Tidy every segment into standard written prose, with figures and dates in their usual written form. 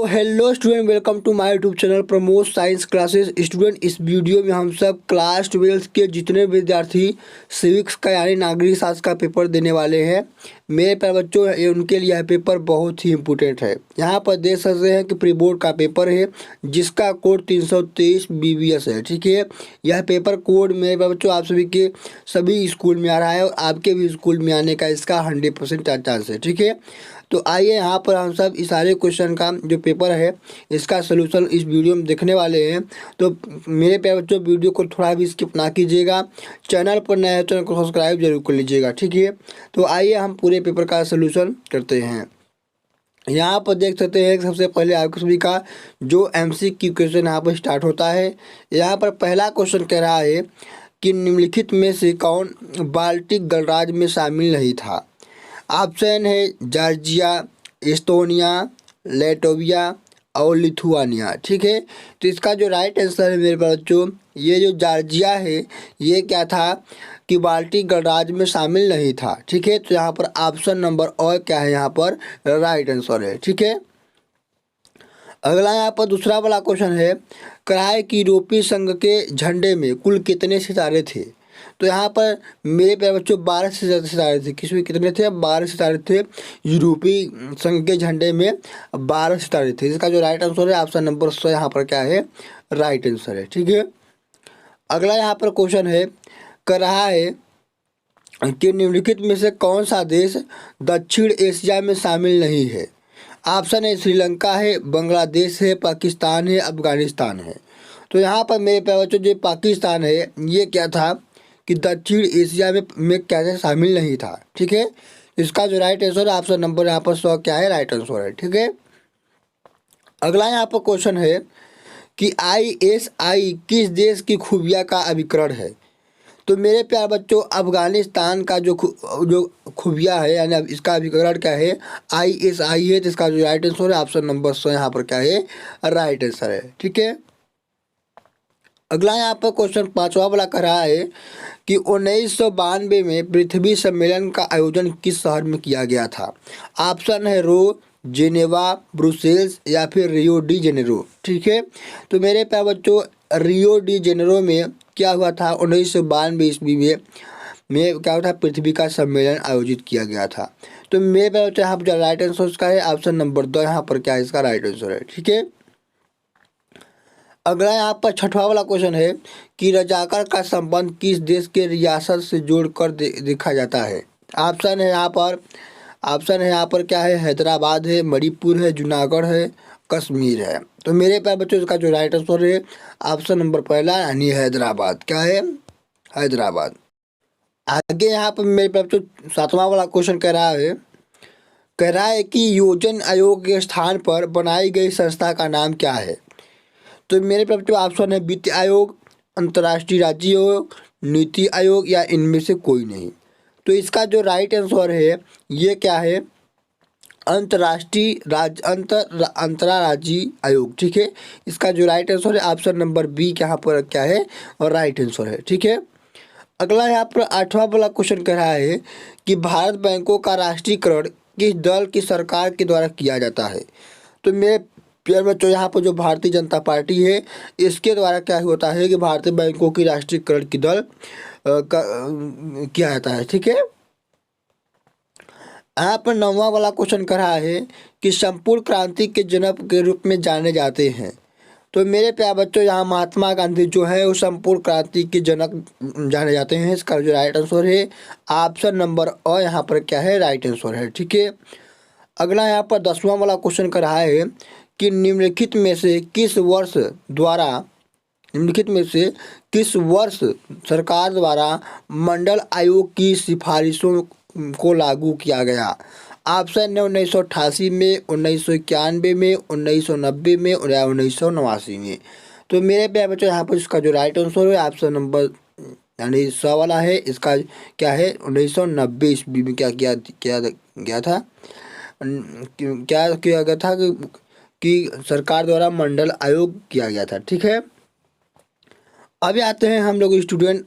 Hello student, welcome to my YouTube channel Pramod science classes. Student, इस video में हम सब क्लास 12 के जितने विद्यार्थी सिविक्स का यानी नागरिक शास्त्र का पेपर देने वाले हैं, मेरे प्यारे बच्चों, ये उनके लिए यह पेपर बहुत ही इम्पोर्टेंट है। यहाँ पर देख सकते हैं कि प्री बोर्ड का पेपर है जिसका कोड 323 BBS है। ठीक है, यह पेपर कोड मेरे प्यारे बच्चों आप सभी के सभी स्कूल में आ रहा है और आपके भी स्कूल में आने का इसका 100% चांस है। ठीक है, तो आइए यहाँ पर हम सब इस सारे क्वेश्चन का जो पेपर है इसका सलूशन इस वीडियो में देखने वाले हैं। तो मेरे प्यारे बच्चों, वीडियो को थोड़ा भी स्किप ना कीजिएगा, चैनल पर नया है चैनल को सब्सक्राइब जरूर कर लीजिएगा। ठीक है, तो आइए हम पूरे पेपर का सलूशन करते हैं। यहाँ पर देख सकते हैं सबसे पहले आप सभी का जो MCQ क्वेश्चन यहाँ पर स्टार्ट होता है। यहाँ पर पहला क्वेश्चन कह रहा है कि निम्नलिखित में से कौन बाल्टिक गणराज्य में शामिल नहीं था। ऑप्शन है जॉर्जिया, एस्टोनिया, लेटोविया और लिथुआनिया। ठीक है, तो इसका जो राइट आंसर है मेरे बच्चों, ये जो जॉर्जिया है ये क्या था कि बाल्टिक गणराज्य में शामिल नहीं था। ठीक है, तो यहाँ पर ऑप्शन नंबर और क्या है, यहाँ पर राइट आंसर है। ठीक है, अगला यहाँ पर दूसरा वाला क्वेश्चन है, कराए की यूरोपीय संघ के झंडे में कुल कितने सितारे थे। तो यहाँ पर मेरे प्यारे बच्चों 12 सितारे थे। किसमें कितने थे? 12 सितारे थे। यूरोपीय संघ के झंडे में 12 सितारे थे। इसका जो राइट आंसर है ऑप्शन नंबर 100 यहाँ पर क्या है, राइट आंसर है। ठीक है, अगला यहाँ पर क्वेश्चन है, कर रहा है कि निम्नलिखित में से कौन सा देश दक्षिण एशिया में शामिल नहीं है। ऑप्शन है श्रीलंका है, बांग्लादेश है, पाकिस्तान है, अफगानिस्तान है। तो यहाँ पर मेरे प्यारे बच्चों जो पाकिस्तान है ये क्या था कि दक्षिण एशिया में क्या शामिल नहीं था। ठीक है, इसका जो राइट आंसर है ऑप्शन नंबर यहाँ पर 100 क्या है, राइट आंसर है। ठीक है, अगला यहाँ पर क्वेश्चन है कि ISI किस देश की खुफिया का अभिकरण है। तो मेरे प्यारे बच्चों अफगानिस्तान का जो खुफिया है यानी इसका अभिकरण क्या है, ISI है। तो इसका जो राइट आंसर है ऑप्शन नंबर 100 यहाँ पर क्या है, राइट आंसर है। ठीक है, अगला यहाँ पर क्वेश्चन पांचवा वाला कर रहा है कि 1992 में पृथ्वी सम्मेलन का आयोजन किस शहर में किया गया था। ऑप्शन है रो, जेनेवा, ब्रुसेल्स या फिर रियो डी जेनेरो। ठीक है, तो मेरे प्यारे बच्चों रियो डी जेनेरो में क्या हुआ था, 1992 ईस्वी में क्या हुआ था, पृथ्वी का सम्मेलन आयोजित किया गया था। तो मेरे प्यारे बच्चों यहाँ पर राइट आंसर इसका है ऑप्शन नंबर 2 यहाँ पर क्या है, इसका राइट आंसर है। ठीक है, अगला यहाँ पर छठवां वाला क्वेश्चन है कि रजाकार का संबंध किस देश के रियासत से जोड़कर देखा जाता है। ऑप्शन है यहाँ पर क्या है, हैदराबाद है, मणिपुर है, जूनागढ़ है, कश्मीर है। तो मेरे प्यारे बच्चों इसका जो राइट आंसर है ऑप्शन नंबर पहला यानी हैदराबाद। क्या है, हैदराबाद। आगे यहाँ पर मेरे प्यारे बच्चों सातवां वाला क्वेश्चन कह रहा है कि योजना आयोग के स्थान पर बनाई गई संस्था का नाम क्या है। तो मेरे पास जो ऑप्शन है वित्त आयोग, अंतर्राष्ट्रीय राज्य आयोग, नीति आयोग या इनमें से कोई नहीं। तो इसका जो राइट आंसर है ये क्या है, अंतर्राज्यीय आयोग। ठीक है, इसका जो राइट आंसर है ऑप्शन नंबर बी यहाँ पर क्या है, और राइट आंसर है। ठीक है, अगला यहाँ पर आठवां वाला क्वेश्चन कह रहा है कि भारत बैंकों का राष्ट्रीयकरण किस दल की सरकार के द्वारा किया जाता है। तो मेरे प्यारे बच्चों यहाँ पर जो भारतीय जनता पार्टी है इसके द्वारा क्या होता है कि भारतीय बैंकों की राष्ट्रीयकरण की दल किया जाता है। ठीक है, यहाँ पर नौवां वाला क्वेश्चन कर रहा है कि संपूर्ण क्रांति के जनक के रूप में जाने जाते हैं। तो मेरे प्यारे बच्चों यहाँ महात्मा गांधी जो है वो संपूर्ण क्रांति के जनक जाने जाते हैं। इसका जो राइट आंसर है ऑप्शन नंबर और यहाँ पर क्या है, राइट आंसर है। ठीक है, अगला यहाँ पर 10वां वाला क्वेश्चन कर रहा है कि निम्नलिखित में से किस वर्ष सरकार द्वारा मंडल आयोग की सिफारिशों को लागू किया गया। ऑप्शन है 1988 में, 1991 में, 1990 में और 1989 में। तो मेरे प्यारे बच्चों यहाँ पर इसका जो राइट आंसर है ऑप्शन नंबर यानी 100 वाला है। इसका क्या है, 1990 ईस्वी में क्या किया गया था कि सरकार द्वारा मंडल आयोग किया गया था। ठीक है, अभी आते हैं हम लोग स्टूडेंट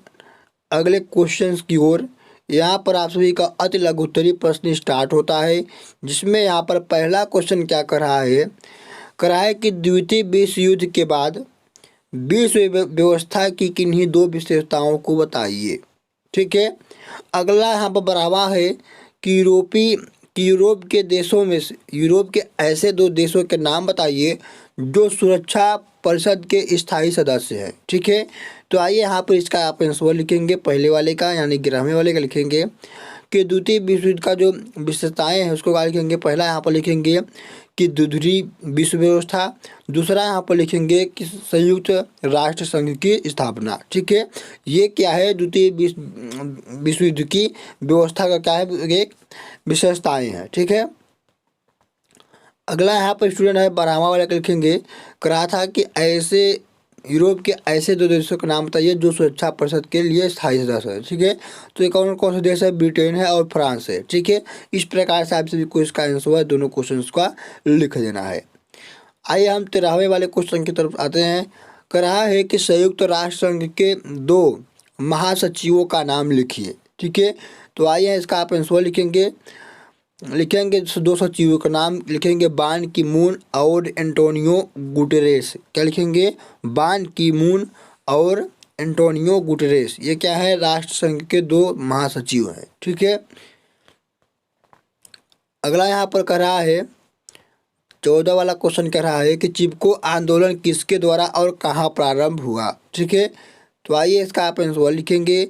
अगले क्वेश्चंस की ओर। यहाँ पर आप सभी का अति लघुत्तरीय प्रश्न स्टार्ट होता है जिसमें यहाँ पर पहला क्वेश्चन क्या कर रहा है, कराए कि द्वितीय विश्व युद्ध के बाद विश्व व्यवस्था की किन्हीं दो विशेषताओं को बताइए। ठीक है। अगला यहाँ पर बढ़ावा है कि यूरोप के देशों में से यूरोप के ऐसे दो देशों के नाम बताइए जो सुरक्षा परिषद के स्थायी सदस्य हैं। ठीक है। तो आइए यहाँ पर इसका आप आंसर लिखेंगे, पहले वाले का यानी 11वें वाले का लिखेंगे कि द्वितीय विश्व युद्ध का जो विशेषताएं हैं उसको क्या लिखेंगे। पहला यहाँ पर लिखेंगे कि द्विध्रुवीय विश्व व्यवस्था, दूसरा यहाँ पर लिखेंगे कि संयुक्त राष्ट्र संघ की स्थापना। ठीक है। ये क्या है, द्वितीय विश्व युद्ध की व्यवस्था का क्या है, एक विशेषताएं हैं। ठीक है। अगला यहाँ पर स्टूडेंट है 12वां वाला लिखेंगे, कहा था कि ऐसे यूरोप के ऐसे दो देशों का नाम बताइए जो सुरक्षा परिषद के लिए स्थायी सदस्य है। ठीक है। तो ये कौन कौन से देश है, ब्रिटेन है और फ्रांस है। ठीक है। इस प्रकार से आप सभी को इसका आंसर है, दोनों क्वेश्चन का लिख देना है। आइए हम 13वें वाले क्वेश्चन की तरफ आते हैं। कह रहा है कि संयुक्त राष्ट्र संघ के दो महासचिवों का नाम लिखिए। ठीक है। तो आइए इसका आप आंसर लिखेंगे दो सचिवों का नाम लिखेंगे, बान की मून और एंटोनियो गुटेरेस। क्या लिखेंगे, बान की मून और एंटोनियो गुटेरेस। ये क्या है, राष्ट्र संघ के दो महासचिव हैं। ठीक है। अगला यहाँ पर कह रहा है 14 वाला क्वेश्चन कह रहा है कि चिपको आंदोलन किसके द्वारा और कहाँ प्रारंभ हुआ। ठीक है। तो आइए इसका आप आंसर लिखेंगे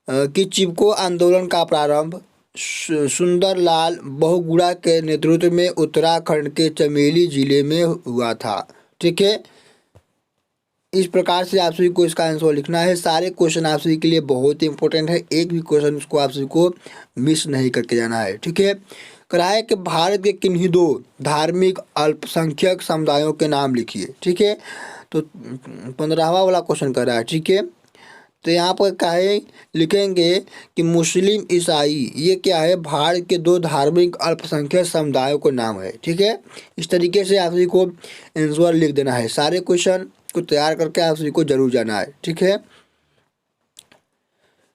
कि चिपको आंदोलन का प्रारंभ सुंदरलाल बहुगुणा के नेतृत्व में उत्तराखंड के चमेली जिले में हुआ था। ठीक है। इस प्रकार से आप सभी को इसका आंसर लिखना है। सारे क्वेश्चन आप सभी के लिए बहुत ही इंपॉर्टेंट है, एक भी क्वेश्चन उसको आप सभी को मिस नहीं करके जाना है। ठीक है। कराए कि भारत के किन्हीं दो धार्मिक अल्पसंख्यक समुदायों के नाम लिखिए। ठीक है। तो 15वां वाला क्वेश्चन कर रहा है। ठीक है। तो यहाँ पर क्या है, लिखेंगे कि मुस्लिम ईसाई, ये क्या है, भारत के दो धार्मिक अल्पसंख्यक समुदायों को नाम है। ठीक है। इस तरीके से आप सभी को आंसर लिख देना है। सारे क्वेश्चन को तैयार करके आप सभी को जरूर जाना है। ठीक है।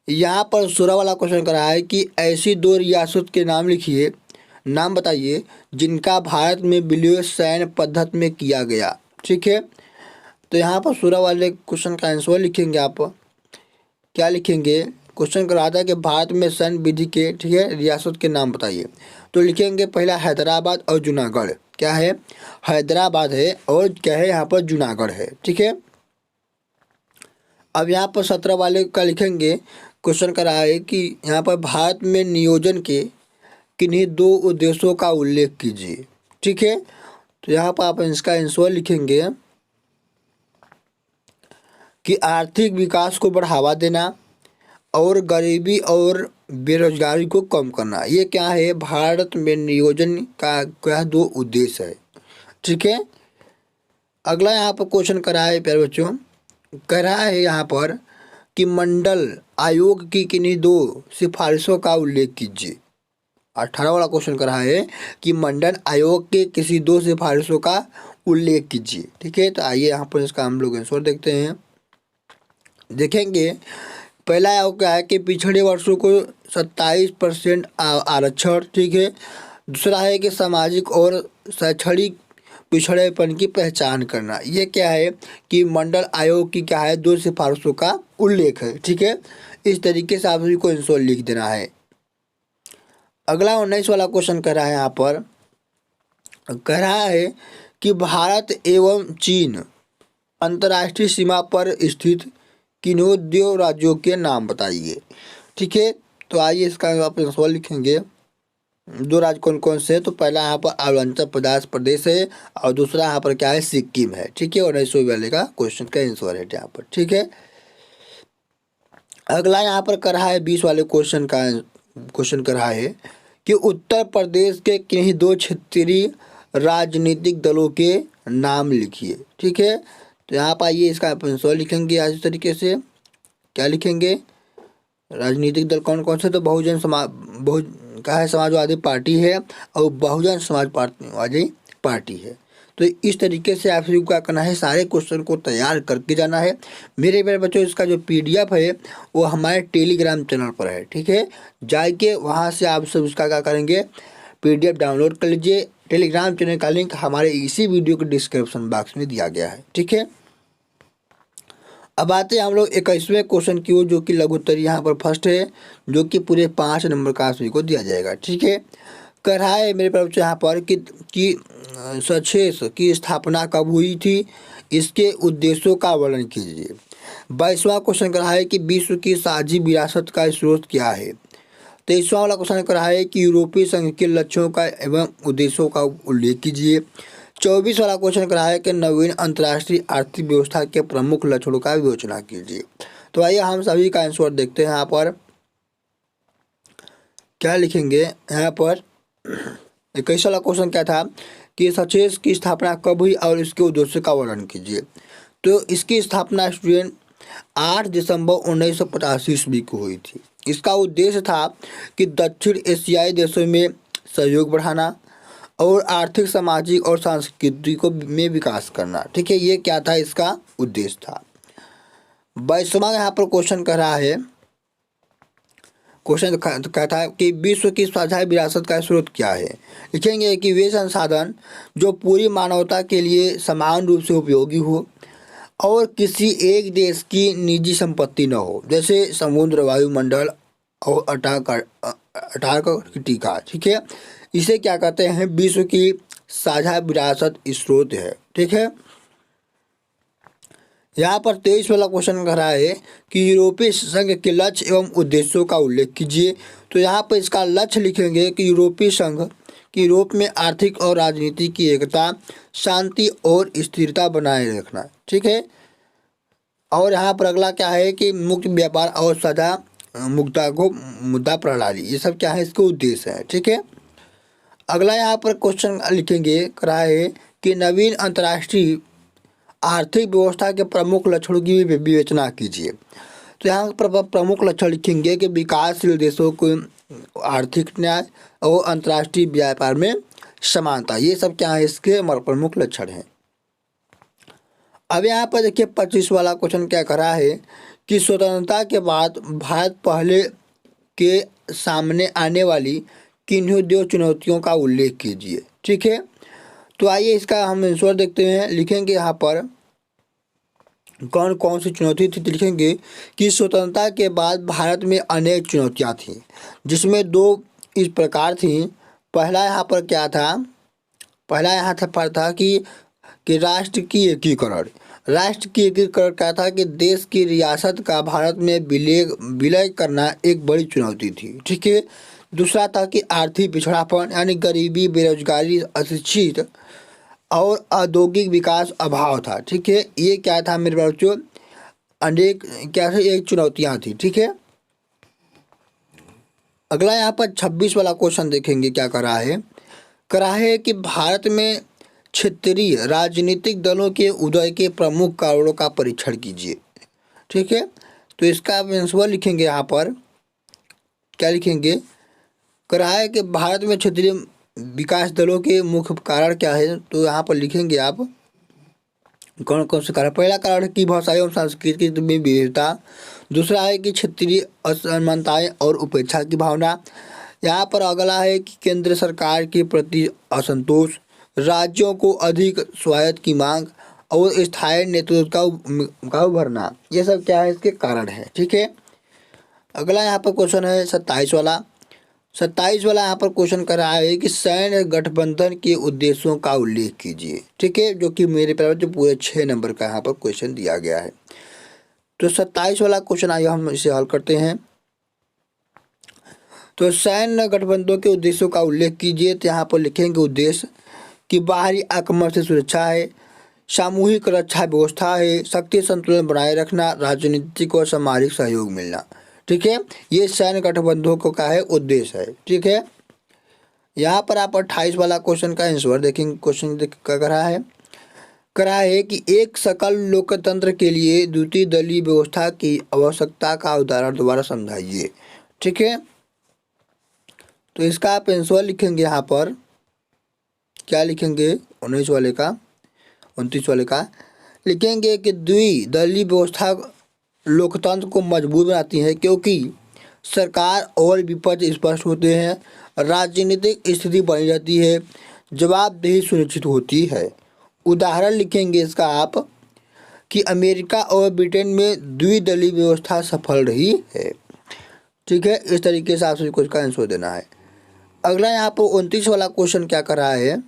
यहाँ पर 16 वाला क्वेश्चन कर रहा है कि ऐसी दो रियासत के नाम लिखिए, नाम बताइए जिनका भारत में विलय सैन्य पद्धति में किया गया। ठीक है। तो यहाँ पर 16 वाले क्वेश्चन का आंसर लिखेंगे। आप क्या लिखेंगे, क्वेश्चन कर रहा था कि भारत में सैन्य विधि के, ठीक है, रियासत के नाम बताइए। तो लिखेंगे पहला हैदराबाद और जूनागढ़। क्या है, हैदराबाद है और क्या है यहाँ पर जूनागढ़ है। ठीक है। अब यहाँ पर 17 वाले का लिखेंगे, क्वेश्चन कर रहा है कि यहाँ पर भारत में नियोजन के किन्हीं दो उद्देश्यों का उल्लेख कीजिए। ठीक है। तो यहाँ पर आप इसका आंसर लिखेंगे कि आर्थिक विकास को बढ़ावा देना और गरीबी और बेरोजगारी को कम करना। ये क्या है, भारत में नियोजन का क्या दो उद्देश्य है। ठीक है। अगला यहाँ पर क्वेश्चन करा है प्यारे बच्चों, कह रहा है यहाँ पर कि मंडल आयोग की किन्हीं दो सिफारिशों का उल्लेख कीजिए। 18 वाला क्वेश्चन कर रहा है कि मंडल आयोग के किसी दो सिफारिशों का उल्लेख कीजिए। ठीक है। तो आइए यहाँ पर इसका हम लोग आंसर देखते हैं। देखेंगे पहला क्या है कि पिछड़े वर्षों को 27% आरक्षण। ठीक है। दूसरा है कि सामाजिक और शैक्षणिक पिछड़ेपन की पहचान करना। ये क्या है कि मंडल आयोग की क्या है, दो सिफारिशों का उल्लेख है। ठीक है। इस तरीके से आप सभी को आंसर लिख देना है। अगला 19 वाला क्वेश्चन कह रहा है, यहाँ पर कह रहा है कि भारत एवं चीन अंतर्राष्ट्रीय सीमा पर स्थित किन्हीं दो राज्यों के नाम बताइए। ठीक है। तो आइए इसका आप आंसर लिखेंगे। दो राज्य कौन कौन से, तो पहला यहाँ पर अरुणाचल प्रदेश है और दूसरा यहाँ पर क्या है, सिक्किम है। ठीक है। 19 वाले का क्वेश्चन का आंसर है यहाँ पर। ठीक है। अगला यहाँ पर कर रहा है 20 वाले क्वेश्चन कर रहा है कि उत्तर प्रदेश के किन्हीं दो क्षेत्रीय राजनीतिक दलों के नाम लिखिए। ठीक है। तो यहाँ पर आइए इसका आंसर लिखेंगे। आज इस तरीके से क्या लिखेंगे, राजनीतिक दल कौन कौन से, तो समाजवादी पार्टी है और बहुजन समाजवादी पार्टी है। तो इस तरीके से आप सभी को क्या करना है, सारे क्वेश्चन को तैयार करके जाना है। मेरे प्यारे बच्चों, इसका जो PDF है वो हमारे टेलीग्राम चैनल पर है। ठीक है। जाके वहाँ से आप सब इसका क्या करेंगे, PDF डाउनलोड कर लीजिए, टेलीग्राम चैनल का लिंक हमारे इसी वीडियो के डिस्क्रिप्शन बॉक्स में दिया गया है। ठीक है, अब आते हैं हम लोग 21वें क्वेश्चन की ओर, जो कि लघु उत्तरीय यहाँ पर फर्स्ट है, जो कि पूरे 5 नंबर का सभी को दिया जाएगा। ठीक है, कह रहा है मेरे पास यहाँ पर कि सचेस की स्थापना कब हुई थी, इसके उद्देश्यों का वर्णन कीजिए। 22वां क्वेश्चन कर रहा है कि विश्व की साझी विरासत का स्रोत क्या है। 23वां वाला क्वेश्चन कर रहा है कि यूरोपीय संघ के लक्ष्यों का एवं उद्देश्यों का उल्लेख कीजिए। 24 वाला क्वेश्चन कर रहा है कि नवीन अंतर्राष्ट्रीय आर्थिक व्यवस्था के प्रमुख लक्षणों का विवेचना कीजिए। तो आइए हम सभी का आंसर देखते हैं। यहाँ पर क्या लिखेंगे, यहाँ पर 21 वाला क्वेश्चन क्या था कि सचेस की स्थापना कब हुई और इसके उद्देश्य का वर्णन कीजिए। तो इसकी स्थापना स्टूडेंट 8 दिसंबर 1985 ईस्वी को हुई थी। इसका उद्देश्य था कि दक्षिण एशियाई देशों में सहयोग बढ़ाना और आर्थिक, सामाजिक और सांस्कृतिक में विकास करना। ठीक है, ये क्या था, इसका उद्देश्य था। 22वां यहाँ पर क्वेश्चन कर रहा है, क्वेश्चन कहता है कि विश्व की साझा विरासत का स्रोत क्या है। लिखेंगे कि वे संसाधन जो पूरी मानवता के लिए समान रूप से उपयोगी हो और किसी एक देश की निजी संपत्ति न हो, जैसे समुद्र, वायुमंडल और अंटार्कटिका। ठीक है, इसे क्या कहते हैं, विश्व की साझा विरासत स्रोत है। ठीक है, यहाँ पर 23 वाला क्वेश्चन कर रहा है कि यूरोपीय संघ के लक्ष्य एवं उद्देश्यों का उल्लेख कीजिए। तो यहाँ पर इसका लक्ष्य लिखेंगे कि यूरोपीय संघ कि यूरोप में आर्थिक और राजनीतिक की एकता, शांति और स्थिरता बनाए रखना। ठीक है, और यहाँ पर अगला क्या है कि मुक्त व्यापार और साझा मुद्दा प्रणाली, ये सब क्या है, इसके उद्देश्य है। ठीक है, अगला यहाँ पर क्वेश्चन लिखेंगे करा है कि नवीन अंतर्राष्ट्रीय आर्थिक व्यवस्था के प्रमुख लक्षणों की विवेचना कीजिए। तो यहाँ पर प्रमुख लक्षण लिखेंगे कि विकासशील देशों को आर्थिक न्याय और अंतर्राष्ट्रीय व्यापार में समानता, ये सब क्या है, इसके प्रमुख लक्षण हैं। अब यहाँ पर देखिए 25 वाला क्वेश्चन क्या कर रहा है कि स्वतंत्रता के बाद भारत पहले के सामने आने वाली किन्हीं 2 चुनौतियों का उल्लेख कीजिए। ठीक है, तो आइए इसका हम आंसर देखते हैं। लिखेंगे यहाँ पर कौन कौन सी चुनौती थी। तो लिखेंगे कि स्वतंत्रता के बाद भारत में अनेक चुनौतियाँ थीं, जिसमें 2 इस प्रकार थीं। पहला यहाँ पर क्या था, पहला यहाँ पर था कि राष्ट्र की एकीकरण। राष्ट्र की एकीकरण क्या था कि देश की रियासत का भारत में विलय करना एक बड़ी चुनौती थी। ठीक है, दूसरा था कि आर्थिक पिछड़ापन यानी गरीबी, बेरोजगारी, अशिक्षित और औद्योगिक विकास अभाव था। ठीक है, ये क्या था मेरे बच्चों, अनेक क्या थे, एक चुनौतियाँ थी। ठीक है, अगला यहाँ पर 26 वाला क्वेश्चन देखेंगे क्या करा है कि भारत में क्षेत्रीय राजनीतिक दलों के उदय के प्रमुख कारणों का परीक्षण कीजिए। ठीक है, तो इसका आंसर लिखेंगे यहाँ पर क्या लिखेंगे, करा है कि भारत में क्षेत्रीय विकास दलों के मुख्य कारण क्या है। तो यहाँ पर लिखेंगे आप कौन कौन से कारण। पहला कारण है कि भाषा एवं संस्कृति में विविधता। दूसरा है कि क्षेत्रीय असमानताएं और उपेक्षा की भावना। यहाँ पर अगला है कि केंद्र सरकार के प्रति असंतोष, राज्यों को अधिक स्वायत्त की मांग और स्थायी नेतृत्व का उभरना, ये सब क्या है, इसके कारण है। ठीक है, अगला यहाँ पर क्वेश्चन है 27 वाला यहाँ पर क्वेश्चन कर रहा है कि सैन्य गठबंधन के उद्देश्यों का उल्लेख कीजिए। ठीक है, जो कि मेरे पास जो पूरे 6 नंबर का यहाँ पर क्वेश्चन दिया गया है। तो 27 वाला क्वेश्चन आइए हम इसे हल करते हैं। तो सैन्य गठबंधनों के उद्देश्यों का उल्लेख कीजिए। तो यहाँ पर लिखेंगे उद्देश्य कि बाहरी आक्रमण से सुरक्षा है, सामूहिक रक्षा व्यवस्था है, शक्ति संतुलन बनाए रखना, राजनीतिक और सामाजिक सहयोग मिलना। ठीक है, ये सैन्य गठबंधनों को का है, उद्देश्य है। ठीक है, यहाँ पर आप 28 वाला क्वेश्चन का आंसर देखेंगे। क्वेश्चन क्या करा है कि एक सकल लोकतंत्र के लिए द्वितीय दलीय व्यवस्था की आवश्यकता का उदाहरण दोबारा समझाइए। ठीक है, तो इसका आप आंसर लिखेंगे यहाँ पर क्या लिखेंगे, 29 वाले का लिखेंगे कि द्विदलीय व्यवस्था लोकतंत्र को मजबूत बनाती है, क्योंकि सरकार और विपक्ष स्पष्ट होते हैं, राजनीतिक स्थिति बनी रहती है, जवाबदेही सुनिश्चित होती है। उदाहरण लिखेंगे इसका आप कि अमेरिका और ब्रिटेन में द्विदलीय व्यवस्था सफल रही है। ठीक है, इस तरीके से आपसे कुछ का आंसर देना है। अगला यहाँ पर 29 वाला क्वेश्चन क्या कर रहा है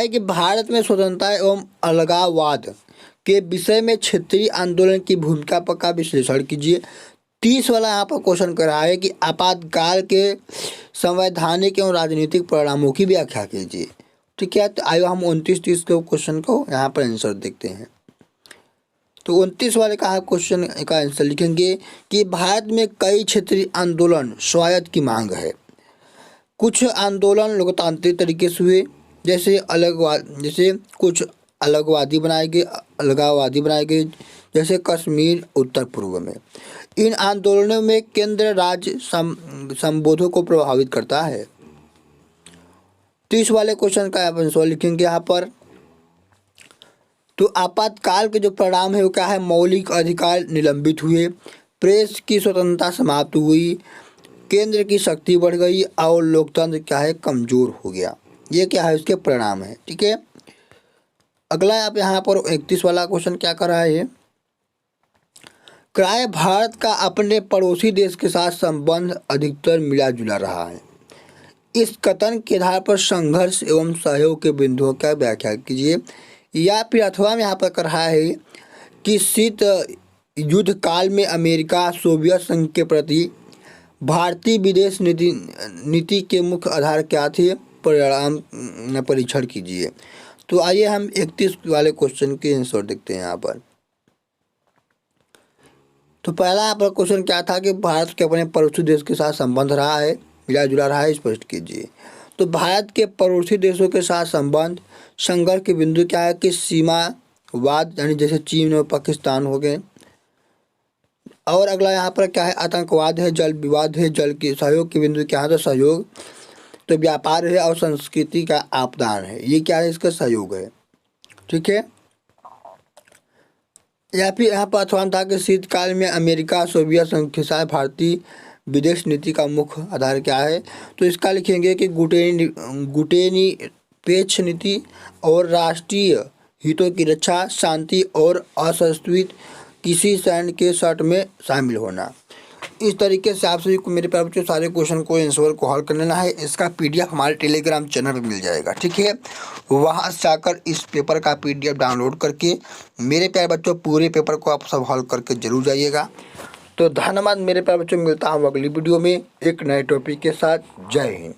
कि भारत में स्वतंत्रता एवं अलगाववाद के विषय में क्षेत्रीय आंदोलन की भूमिका पर का विश्लेषण कीजिए। 30 वाला यहाँ पर क्वेश्चन कर रहा है कि आपातकाल के संवैधानिक एवं राजनीतिक परिणामों की व्याख्या कीजिए। ठीक है, तो आइए हम 29-30 के क्वेश्चन को यहाँ पर आंसर देखते हैं। तो 29 वाले का क्वेश्चन का आंसर लिखेंगे कि भारत में कई क्षेत्रीय आंदोलन स्वायत्त की मांग है। कुछ आंदोलन लोकतांत्रिक तरीके से हुए, जैसे कुछ अलगाववादी बनाए गए, जैसे कश्मीर उत्तर पूर्व में। इन आंदोलनों में केंद्र राज्य संबोधों को प्रभावित करता है। 30 वाले क्वेश्चन का आंसर लिखेंगे यहाँ पर। तो आपातकाल के जो परिणाम है वो क्या है? मौलिक अधिकार निलंबित हुए, प्रेस की स्वतंत्रता समाप्त हुई, केंद्र की शक्ति बढ़ गई और लोकतंत्र क्या है? कमजोर हो गया। ये क्या है? इसके परिणाम है। ठीक है, अगला आप यहाँ पर 31 वाला क्वेश्चन क्या कर रहा है? भारत का अपने पड़ोसी देश के साथ संबंध अधिकतर मिला जुला रहा है। इस कथन के आधार पर संघर्ष एवं सहयोग के बिंदुओं का व्याख्या कीजिए। या फिर अथवा में यहाँ पर कर रहा है कि शीत युद्ध काल में अमेरिका सोवियत संघ के प्रति भारतीय विदेश नीति के मुख्य आधार क्या थे? परिणाम परीक्षण कीजिए। तो आइए हम 31 वाले क्वेश्चन के आंसर देखते हैं यहाँ पर। तो पहला यहाँ पर क्वेश्चन क्या था कि भारत के अपने पड़ोसी देश के साथ संबंध रहा है, मिला जुला रहा है, स्पष्ट कीजिए। तो भारत के पड़ोसी देशों के साथ संबंध संघर्ष के बिंदु क्या है कि सीमावाद, यानी जैसे चीन और पाकिस्तान हो गए। और अगला यहाँ पर क्या है? आतंकवाद है, जल विवाद है, जल के सहयोग के बिंदु क्या है? तो सहयोग, तो व्यापार है और संस्कृति का आपदान है। ये क्या है? इसका सहयोग है। ठीक है, या फिर यहाँ पर अथवा था कि शीतकाल में अमेरिका सोवियत संघ के साथ भारतीय विदेश नीति का मुख्य आधार क्या है? तो इसका लिखेंगे कि गुटेनिपेक्ष नीति और राष्ट्रीय हितों की रक्षा, शांति और असंतुलित किसी सैन्य के शर्त में शामिल होना। इस तरीके से आप सभी को मेरे प्यारे बच्चों सारे क्वेश्चन को आंसर को हल कर लेना है। इसका PDF हमारे टेलीग्राम चैनल पर मिल जाएगा। ठीक है, वहाँ से जाकर इस पेपर का PDF डाउनलोड करके मेरे प्यारे बच्चों पूरे पेपर को आप सब हल करके जरूर जाइएगा। तो धन्यवाद मेरे प्यारे बच्चों, मिलता हूँ अगली वीडियो में एक नए टॉपिक के साथ। जय हिंद।